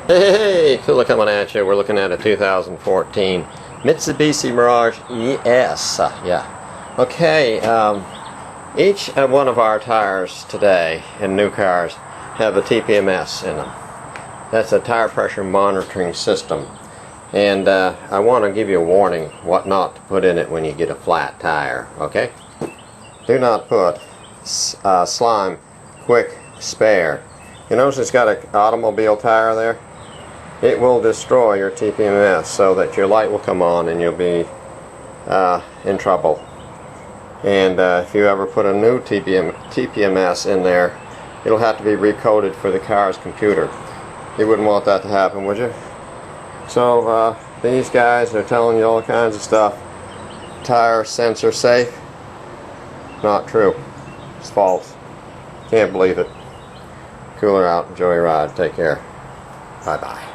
Hey, cooler coming at you. We're looking at a 2014 Mitsubishi Mirage ES. Yeah. Okay, each one of our tires today in new cars have a TPMS in them. That's a tire pressure monitoring system. And I want to give you a warning what not to put in it when you get a flat tire, okay? Do not put Slime Quick Spair. You notice it's got an automobile tire there? It will destroy your TPMS so that your light will come on and you'll be in trouble. And if you ever put a new TPMS in there, it'll have to be recoded for the car's computer. You wouldn't want that to happen, would you? So these guys are telling you all kinds of stuff. Tire sensor safe. Not true. It's false. Can't believe it. Cooler out. Enjoy your ride. Take care. Bye-bye.